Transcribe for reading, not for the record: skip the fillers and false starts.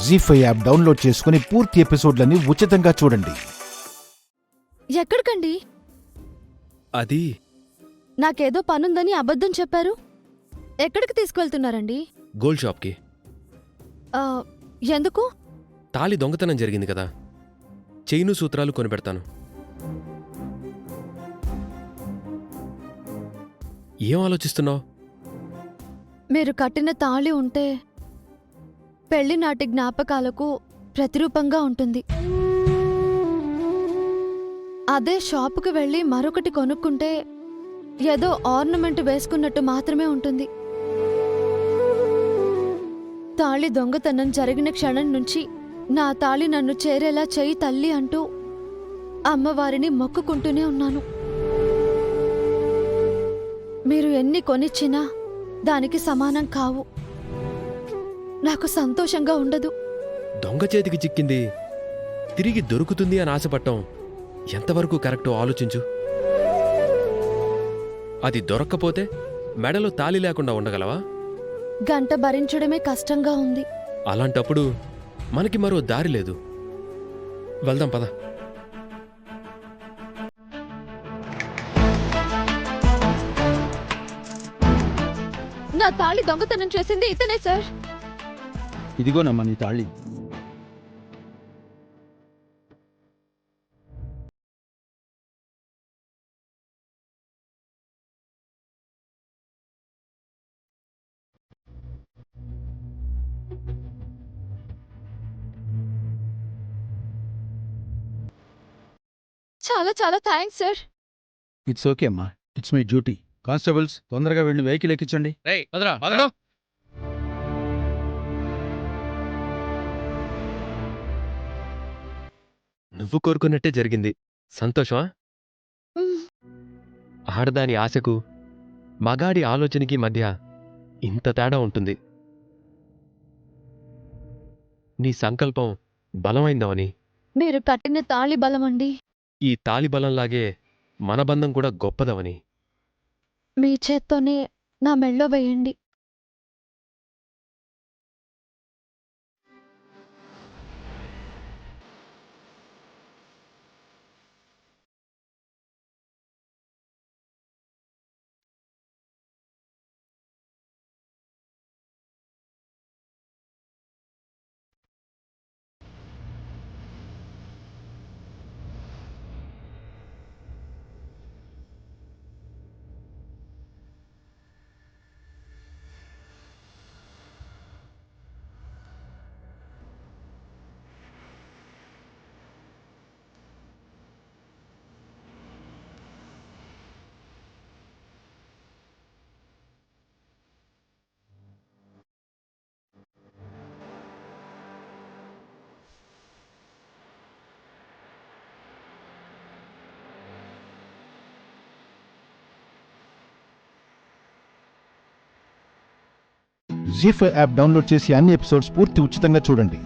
జీ5 app download చేసుకుని పూర్తి ఎపిసోడ్లని ఉచితంగా చూడండి. ఎక్కడికండి? అది నాకేదో పనుందని అబద్ధం చెప్పారు. ఎక్కడికి తీసుకువెళ్తున్నారండి? గోల్డ్ షాప్కి. ఆ, ఎందుకు? తాళి దొంగతనం జరిగింది కదా, చైను సూత్రాలు కొనిపెడతాను. ఏం ఆలోచిస్తున్నావు? మీరు కట్టిన తాళి ఉంటే పెళ్లి నాటి జ్ఞాపకాలకు ప్రతిరూపంగా ఉంటుంది. అదే షాపుకి వెళ్ళి మరొకటి కొనుక్కుంటే ఏదో ఆర్నమెంట్ వేసుకున్నట్టు మాత్రమే ఉంటుంది. తాళి దొంగతనం జరిగిన క్షణం నుంచి నా తాళి నన్ను చేరేలా చెయ్యి తల్లి అంటూ అమ్మవారిని మొక్కుకుంటూనే ఉన్నాను. మీరు ఎన్ని కొనిచ్చినా దానికి సమానం కావు. నాకు సంతోషంగా ఉండదు. దొంగ చేతికి చిక్కింది తిరిగి దొరుకుతుంది అని ఆశపడటం ఎంతవరకు కరెక్టో ఆలోచించు. అది దొరక్కపోతే మెడలో తాళి లేకుండా ఉండగలవా? గంట భరించడమే కష్టంగా ఉంది. అలాంటప్పుడు మనకి మరో దారి లేదు. వెళ్దాం పద. నా తాళి దొంగతనం చేసింది ఇతనే సార్. ఇదిగోనమ్మా నీ తాళి. చాలా చాలా థ్యాంక్స్ సార్. ఇట్స్ ఓకే అమ్మా, ఇట్స్ మై డ్యూటీ. కానిస్టేబుల్స్, తొందరగా వెళ్ళి వెహికల్ ఎక్కించండి. నువ్వు కోరుకున్నట్టే జరిగింది. సంతోషమా? ఆడదాని ఆశకు మగాడి ఆలోచనకి మధ్య ఇంత తేడా ఉంటుంది. నీ సంకల్పం బలమైందవని. మీరు కట్టిన తాళి బలమండి. ఈ తాళి బలంలాగే మన బంధం కూడా గొప్పదవని. మీ చేత్తోనే నా మెళ్ళో వేయండి. జీ5 యాప్ డౌన్లోడ్ చేసి అన్ని ఎపిసోడ్స్ పూర్తి ఉచితంగా చూడండి.